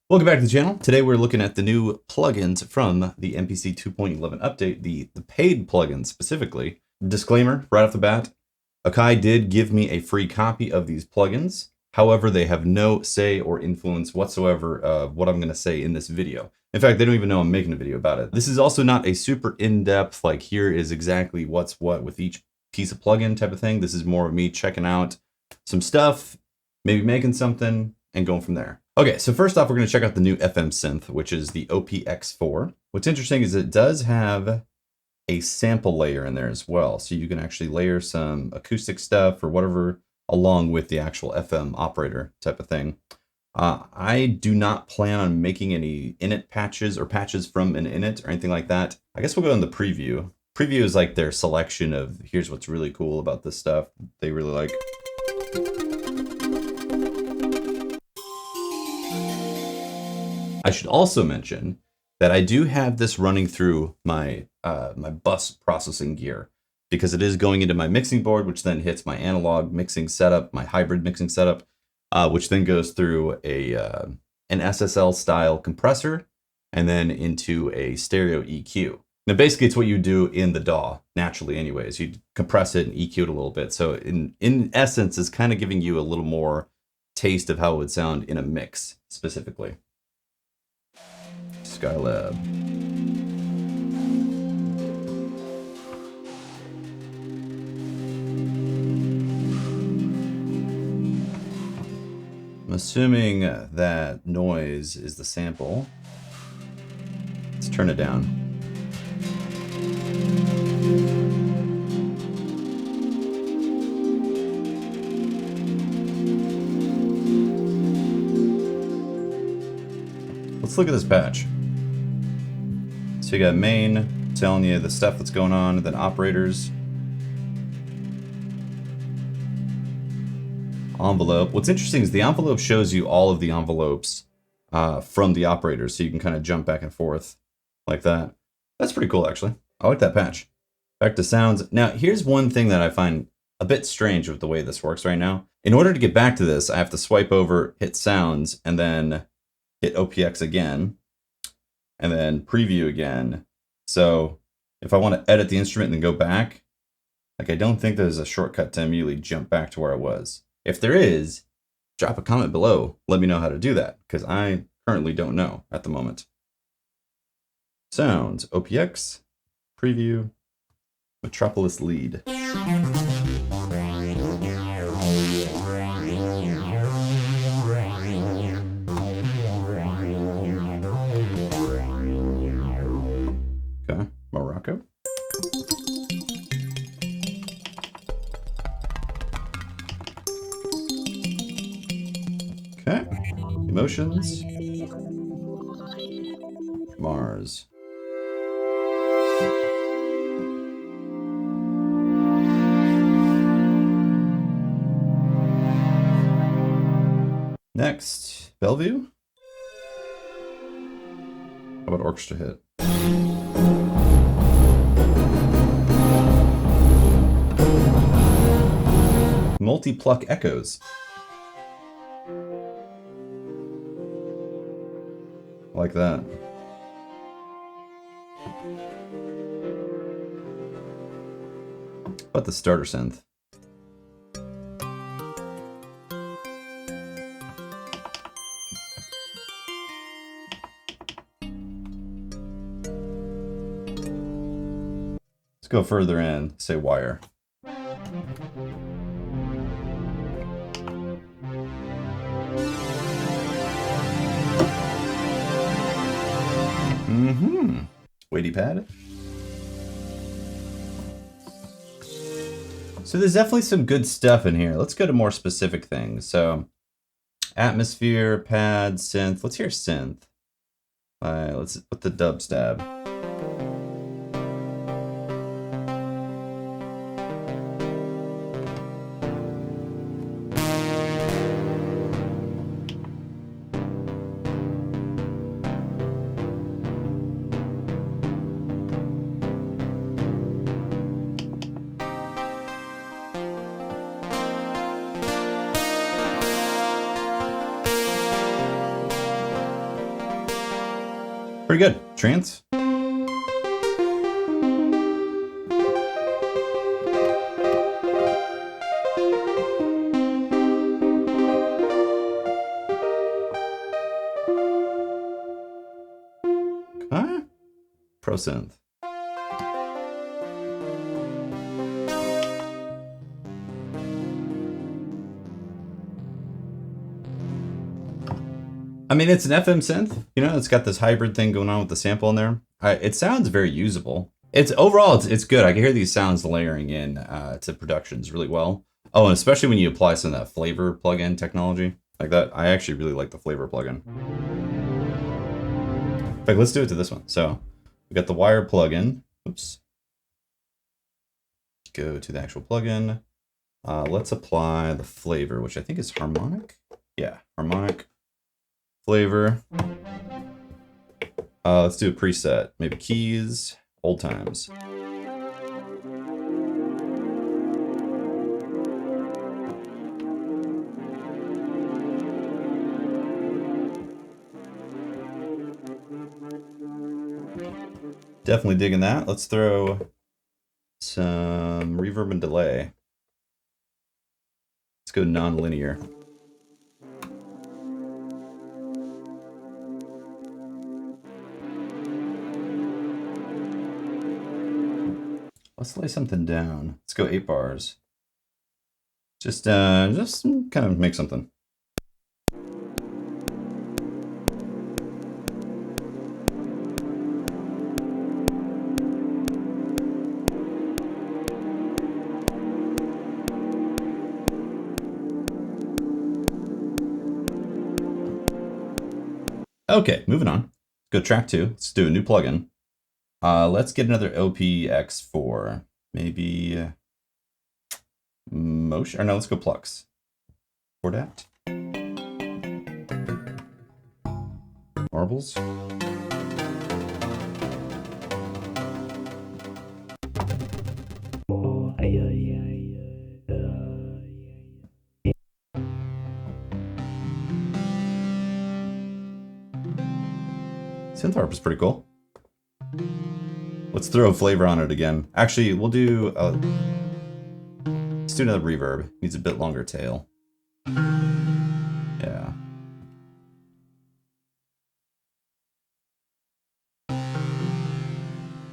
Welcome back to the channel. Today we're looking at the new plugins from the MPC 2.11 update, the paid plugins specifically. Disclaimer right off the bat, Akai did give me a free copy of these plugins. However, they have no say or influence whatsoever of what I'm going to say in this video. In fact, they don't even know I'm making a video about it. This is also not a super in-depth, like here is exactly what's what with each piece of plugin type of thing. This is more of me checking out some stuff, maybe making something, and going from there. Okay, so first off, we're going to check out the new FM synth, which is the OPX4. What's interesting is it does have a sample layer in there as well. So you can actually layer some acoustic stuff or whatever along with the actual FM operator type of thing. I do not plan on making any init patches or patches from an init or anything like that. I guess we'll go in the preview. Preview is like their selection of here's what's really cool about this stuff they really like. I should also mention that I do have this running through my my bus processing gear because it is going into my mixing board, which then hits my analog mixing setup, my hybrid mixing setup, which then goes through an SSL style compressor and then into a stereo EQ. Now, basically, it's what you do in the DAW naturally, anyways. You compress it and EQ it a little bit. So in essence, it's kind of giving you a little more taste of how it would sound in a mix specifically. Skylab. I'm assuming that noise is the sample. Let's turn it down. Let's look at this patch. So you got main telling you the stuff that's going on, then operators. Envelope. What's interesting is the envelope shows you all of the envelopes from the operators, so you can kind of jump back and forth like that. That's pretty cool, actually. I like that patch. Back to sounds. Now, here's one thing that I find a bit strange with the way this works right now. In order to get back to this, I have to swipe over, hit sounds, and then hit OPX again. And then preview again. So if I want to edit the instrument and then go back, like I don't think there's a shortcut to immediately jump back to where I was. If there is, drop a comment below. Let me know how to do that, because I currently don't know at the moment. Sounds, OPX, preview, Metropolis lead. Okay, Morocco. Okay, emotions. Mars. Next, Bellevue. How about orchestra hit? Multi-pluck echoes. I like that. How about the starter synth? Let's go further in, say wire. Weighty pad. So there's definitely some good stuff in here. Let's go to more specific things. So atmosphere, pad, synth. Let's hear synth. Let's put the dub stab. Pretty good. Trance. Okay. ProSynth. I mean, it's an FM synth, you know, it's got this hybrid thing going on with the sample in there. It sounds very usable. It's overall, it's good. I can hear these sounds layering in to productions really well. Oh, and especially when you apply some of that flavor plugin technology like that. I actually really like the flavor plugin. In fact, let's do it to this one. So we got the wire plugin. Oops. Go to the actual plugin. Let's apply the flavor, which I think is harmonic. Yeah, harmonic. Flavor. Let's do a preset. Maybe keys, old times. Definitely digging that. Let's throw some reverb and delay. Let's go non-linear. Let's lay something down. Let's go 8 bars. Just kind of make something. Okay, moving on. Let's go track 2. Let's do a new plugin. Let's get another OPX4. Maybe motion, or no, let's go Plux. Chordat. Marbles. Synth harp is pretty cool. Let's throw a flavor on it again. Actually, we'll do let's do another reverb. Needs a bit longer tail. Yeah.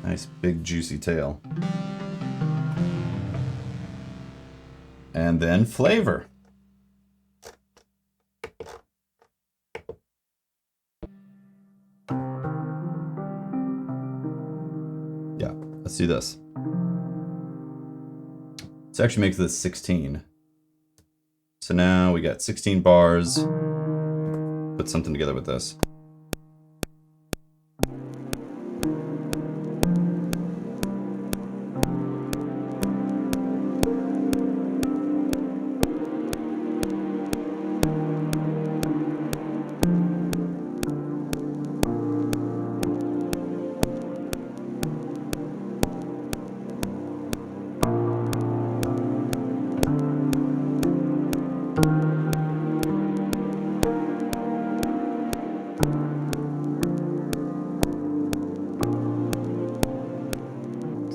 Nice big juicy tail. And then flavor. Let's do this. Let's actually make this 16. So now we got 16 bars. Put something together with this.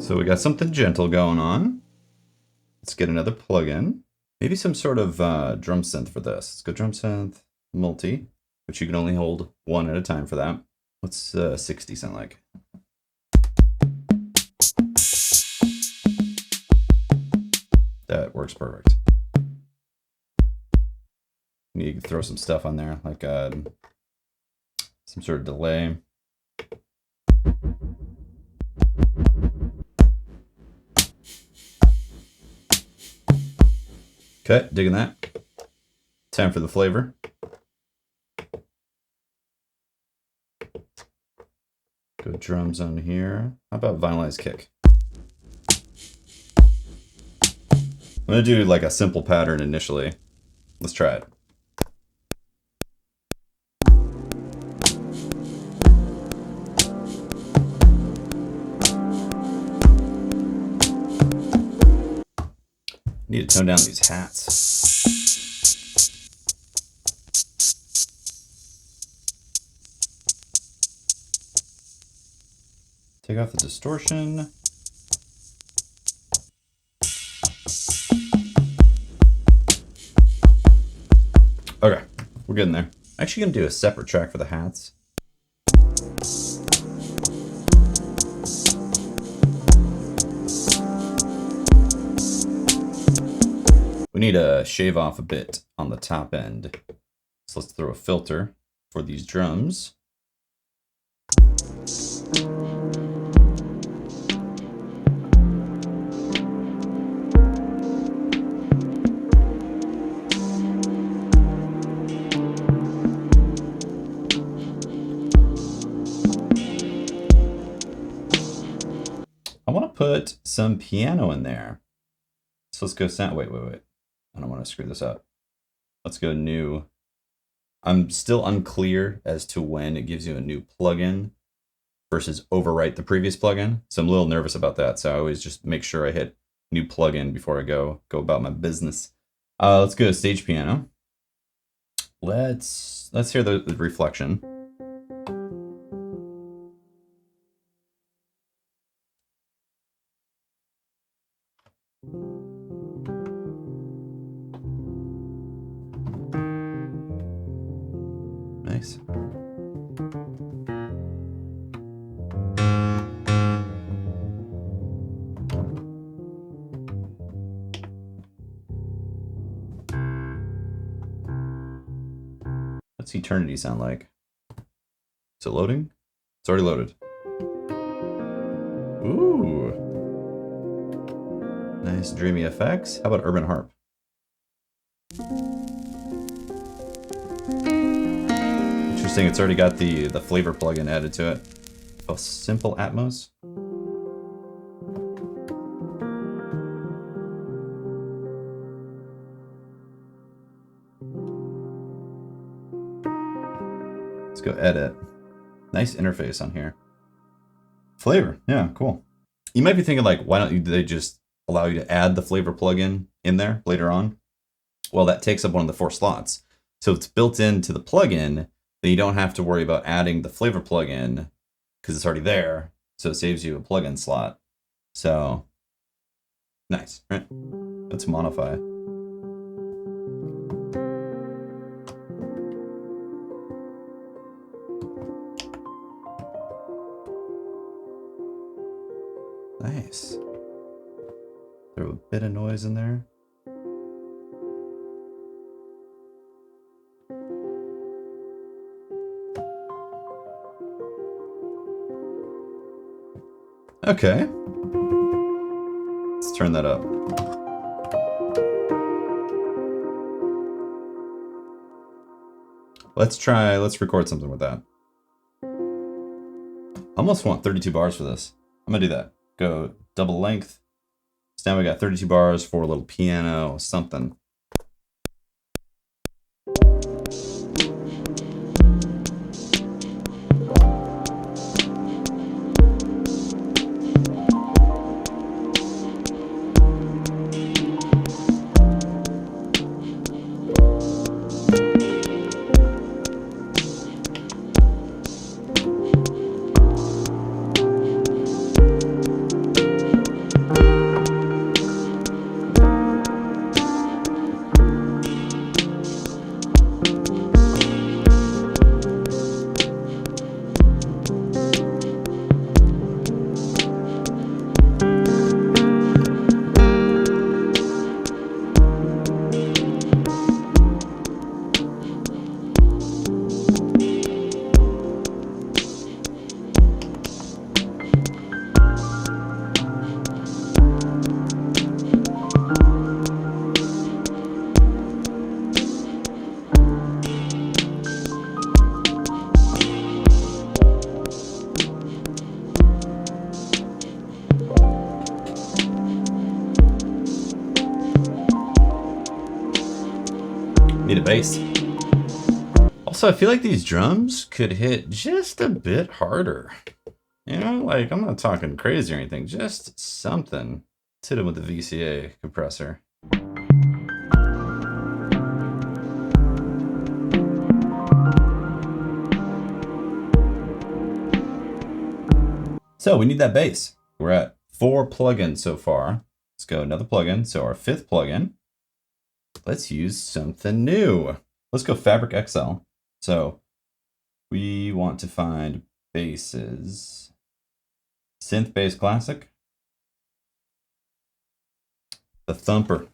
So we got something gentle going on. Let's get another plugin. Maybe some sort of drum synth for this. Let's go DrumSynth multi, which you can only hold one at a time for that. What's 60 sound like? That works perfect. You can throw some stuff on there, like some sort of delay. Okay, digging that. Time for the flavor. Go drums on here. How about vinylized kick? I'm gonna do like a simple pattern initially. Let's try it. Need to tone down these hats. Take off the distortion. Okay, we're getting there. Actually gonna do a separate track for the hats. We need to shave off a bit on the top end. So let's throw a filter for these drums. I want to put some piano in there. So let's go sound. Wait. I don't want to screw this up. Let's go new. I'm still unclear as to when it gives you a new plugin versus overwrite the previous plugin. So I'm a little nervous about that. So I always just make sure I hit new plugin before I go about my business. Let's go to StagePiano. Let's hear the reflection. Nice. What's Eternity sound like? Is it loading? It's already loaded. Ooh. Nice dreamy effects. How about Urban Harp? Interesting, it's already got the flavor plugin added to it. Oh, Simple Atmos. Let's go edit. Nice interface on here. Flavor, yeah, cool. You might be thinking like, why don't they just allow you to add the flavor plugin in there later on? Well, that takes up one of the 4 slots. So if it's built into the plugin, then you don't have to worry about adding the flavor plugin because it's already there. So it saves you a plugin slot. So nice, right? Let's modify. Nice. Throw a bit of noise in there. Okay. Let's turn that up. Let's record something with that. I almost want 32 bars for this. I'm gonna do that. Go double length. So now we got 32 bars for a little piano, something. Need a bass. Also, I feel like these drums could hit just a bit harder. You know, like I'm not talking crazy or anything, just something. Let's hit them with the VCA compressor. So we need that bass. We're at 4 plugins so far. Let's go another plugin. So our 5th plugin. Let's use something new. Let's go FabricXL. So we want to find basses. Synth bass classic. The thumper.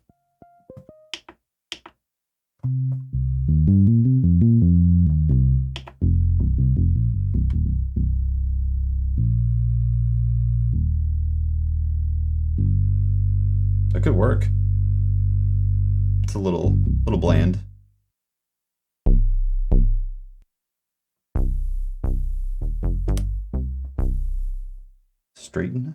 That could work. It's a little bland. Straighten.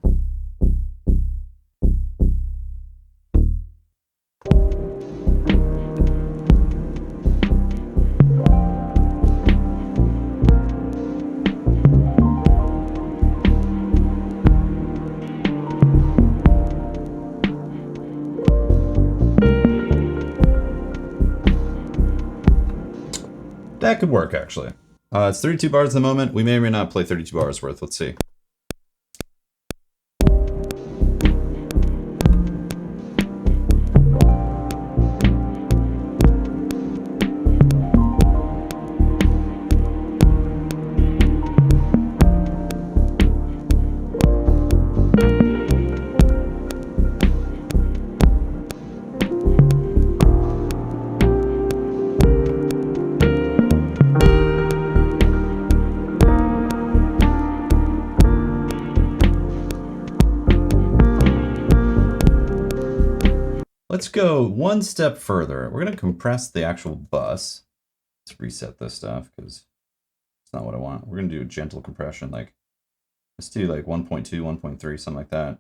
That could work, actually. It's 32 bars at the moment. We may or may not play 32 bars worth. Let's see. Let's go one step further. We're going to compress the actual bus. Let's reset this stuff because it's not what I want. We're going to do a gentle compression. Like, let's do like 1.2, 1.3, something like that.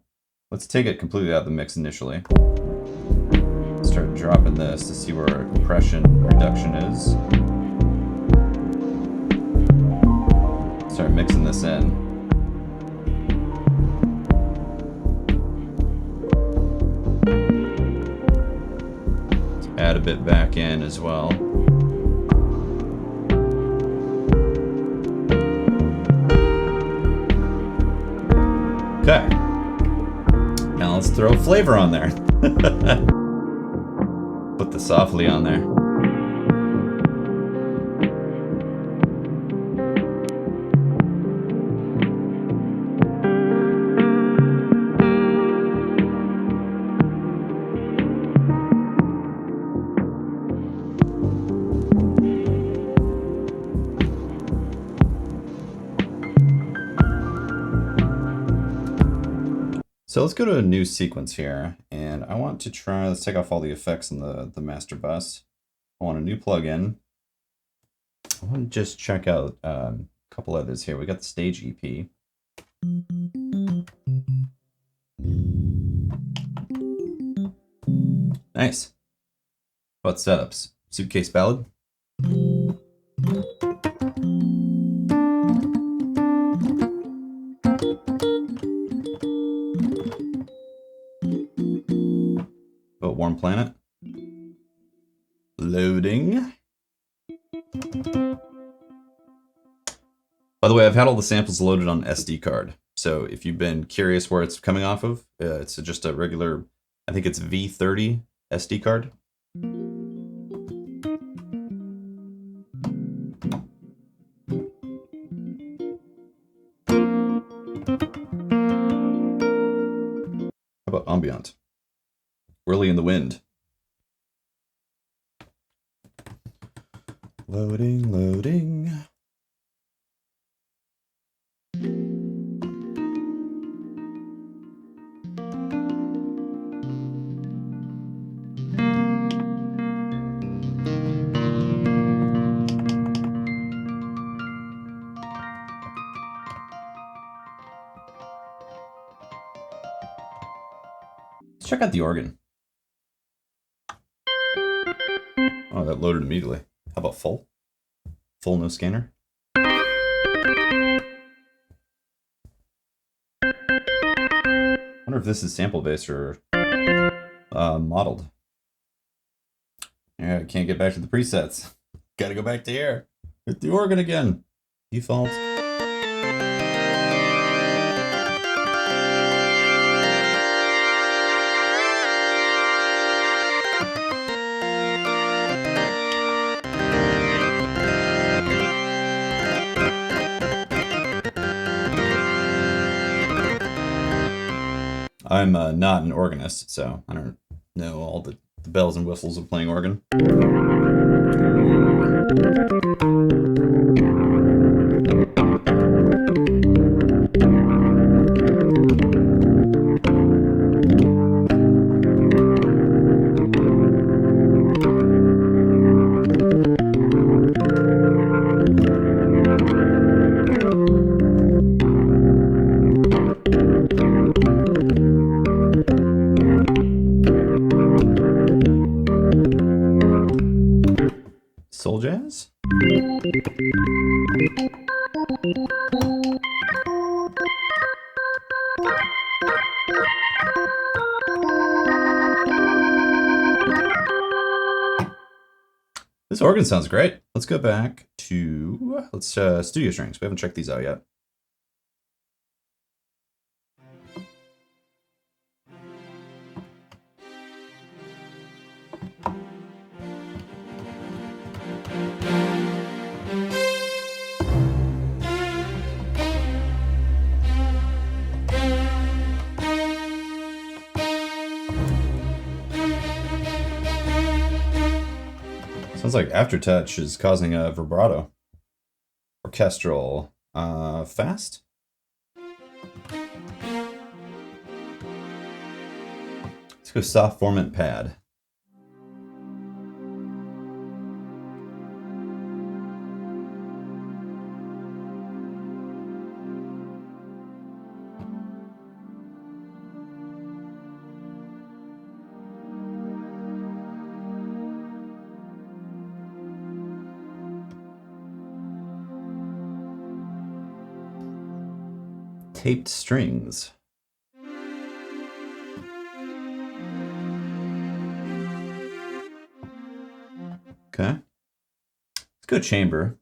Let's take it completely out of the mix initially. Start dropping this to see where our compression reduction is. Start mixing this in. Add a bit back in as well. Okay. Now let's throw flavor on there. Put the softly on there. So let's go to a new sequence here, and I want to try, let's take off all the effects in the master bus. I want a new plugin. I want to just check out a couple others here. We got the StageEP. Nice. What about setups? Suitcase ballad. About Warm Planet. Loading. By the way, I've had all the samples loaded on SD card. So if you've been curious where it's coming off of, it's just a regular, I think it's V30 SD card. How about ambient? Whirly in the Wind. Loading, loading. Let's check out the organ. Oh, that loaded immediately. How about full? Full, no scanner? Wonder if this is sample based or modeled. Yeah, I can't get back to the presets. Gotta go back to here. Hit the organ again. Default. I'm not an organist, so I don't know all the bells and whistles of playing organ. Soul jazz? This organ sounds great. Let's go back to, studio strings. We haven't checked these out yet. Sounds like Aftertouch is causing a vibrato. Orchestral. Fast? Let's go soft formant pad. Taped strings. Okay. Let's go chamber.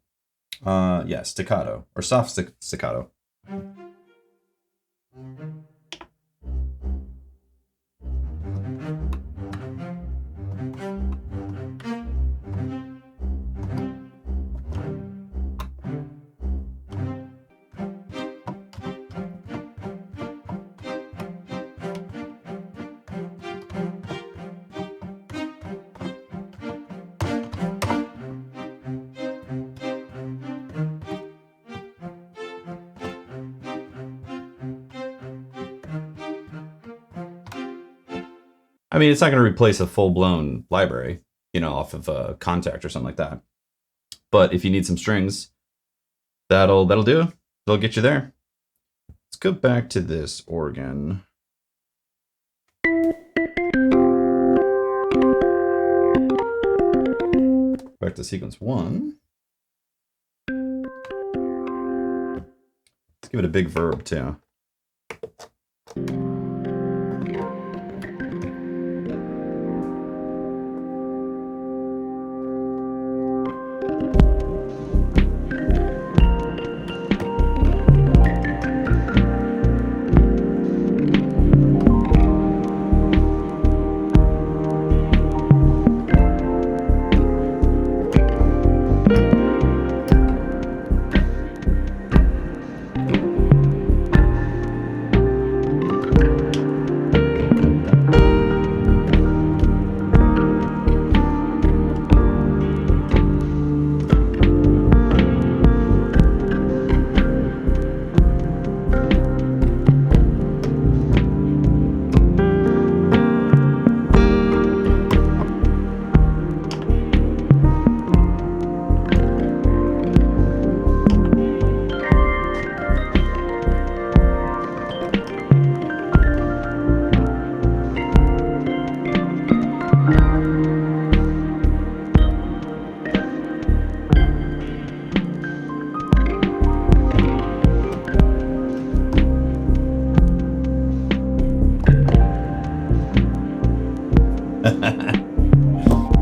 Yeah, staccato or soft staccato. I mean, it's not going to replace a full-blown library, you know, off of a Contact or something like that. But if you need some strings, that'll do. They'll get you there. Let's go back to this organ. Back to sequence 1. Let's give it a big verb too.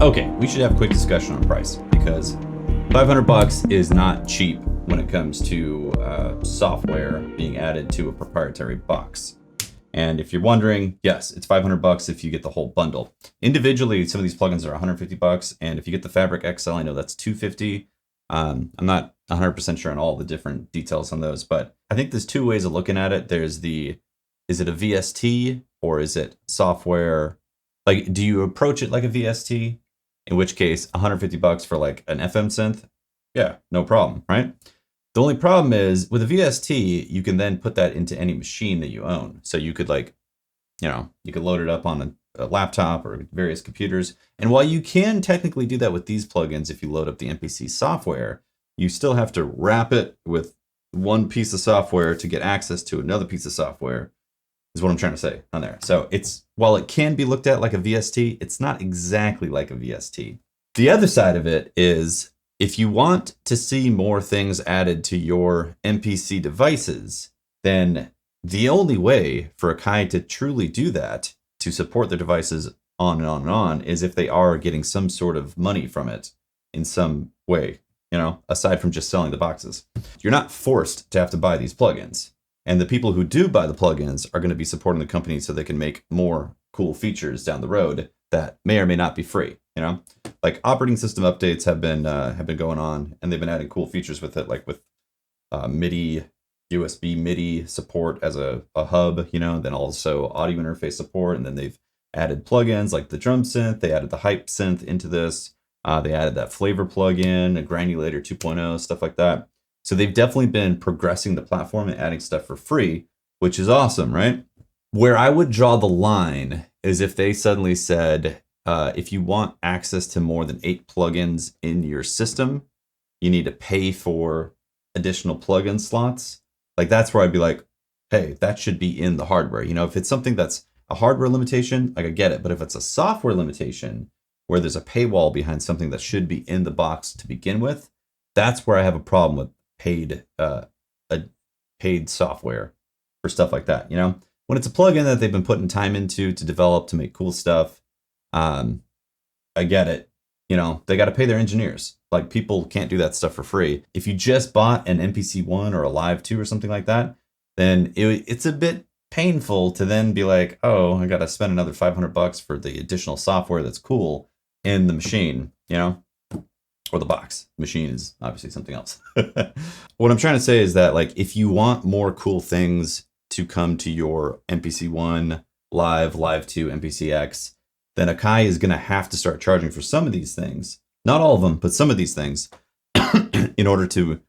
Okay, we should have a quick discussion on price because $500 is not cheap when it comes to software being added to a proprietary box. And if you're wondering, yes, it's $500 if you get the whole bundle. Individually, some of these plugins are $150, and if you get the FabricXL, I know that's $250. I'm not 100% sure on all the different details on those, but I think there's two ways of looking at it. There's the is it a VST or is it software? Like, do you approach it like a VST? In which case, 150 bucks for like an FM synth? Yeah, no problem, right? The only problem is with a VST, you can then put that into any machine that you own. So you could like, you could load it up on a laptop or various computers. And while you can technically do that with these plugins, if you load up the MPC software, you still have to wrap it with one piece of software to get access to another piece of software, is what I'm trying to say on there. So while it can be looked at like a VST, it's not exactly like a VST. The other side of it is if you want to see more things added to your MPC devices, then the only way for Akai to truly do that, to support their devices on and on and on, is if they are getting some sort of money from it in some way, aside from just selling the boxes. You're not forced to have to buy these plugins. And the people who do buy the plugins are going to be supporting the company so they can make more cool features down the road that may or may not be free. Like operating system updates have been going on, and they've been adding cool features with it, like with MIDI, USB MIDI support as a hub, then also audio interface support. And then they've added plugins like the DrumSynth. They added the Hype Synth into this. They added that flavor plugin, a Granulator 2.0, stuff like that. So they've definitely been progressing the platform and adding stuff for free, which is awesome, right? Where I would draw the line is if they suddenly said, if you want access to more than 8 plugins in your system, you need to pay for additional plugin slots. Like that's where I'd be like, hey, that should be in the hardware. If it's something that's a hardware limitation, like I get it. But if it's a software limitation where there's a paywall behind something that should be in the box to begin with, that's where I have a problem with paid software for stuff like that. When it's a plugin that they've been putting time into to develop to make cool stuff, I get it. They got to pay their engineers. Like people can't do that stuff for free. If you just bought an MPC-1 or a Live 2 or something like that, then it's a bit painful to then be like, oh, I got to spend another 500 bucks for the additional software that's cool in the machine, or the box. Machine is obviously something else. What I'm trying to say is that like, if you want more cool things to come to your MPC-1, Live 2, MPC-X, then Akai is going to have to start charging for some of these things. Not all of them, but some of these things in order to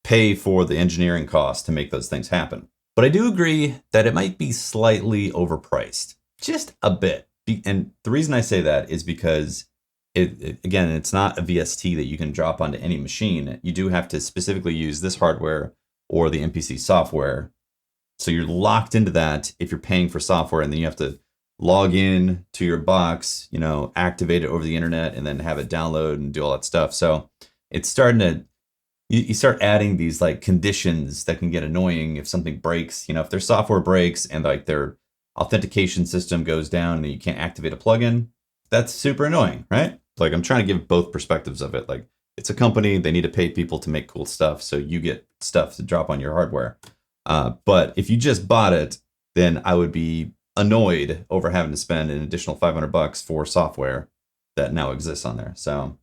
pay for the engineering costs to make those things happen. But I do agree that it might be slightly overpriced, just a bit. And the reason I say that is because again, it's not a VST that you can drop onto any machine. You do have to specifically use this hardware or the MPC software. So you're locked into that if you're paying for software, and then you have to log in to your box, activate it over the internet and then have it download and do all that stuff. So it's starting to, you start adding these like conditions that can get annoying if something breaks. If their software breaks and like their authentication system goes down and you can't activate a plugin, that's super annoying, right? Like I'm trying to give both perspectives of it. Like it's a company, they need to pay people to make cool stuff, so you get stuff to drop on your hardware. But if you just bought it, then I would be annoyed over having to spend an additional 500 bucks for software that now exists on there. So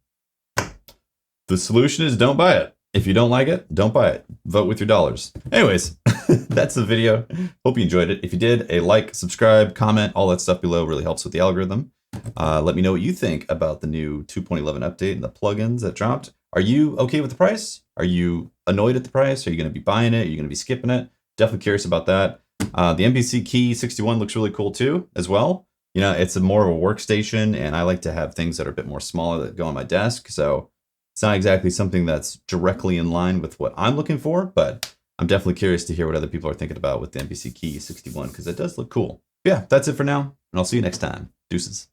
the solution is don't buy it. If you don't like it, don't buy it. Vote with your dollars. Anyways, that's the video. Hope you enjoyed it. If you did, a like, subscribe, comment, all that stuff below really helps with the algorithm. Let me know what you think about the new 2.11 update and the plugins that dropped. Are you okay with the price? Are you annoyed at the price? Are you going to be buying it? Are you going to be skipping it? Definitely curious about that. The MPC Key 61 looks really cool too, as well. It's more of a workstation, and I like to have things that are a bit more smaller that go on my desk. So it's not exactly something that's directly in line with what I'm looking for, but I'm definitely curious to hear what other people are thinking about with the MPC Key 61, because it does look cool. Yeah, that's it for now, and I'll see you next time. Deuces.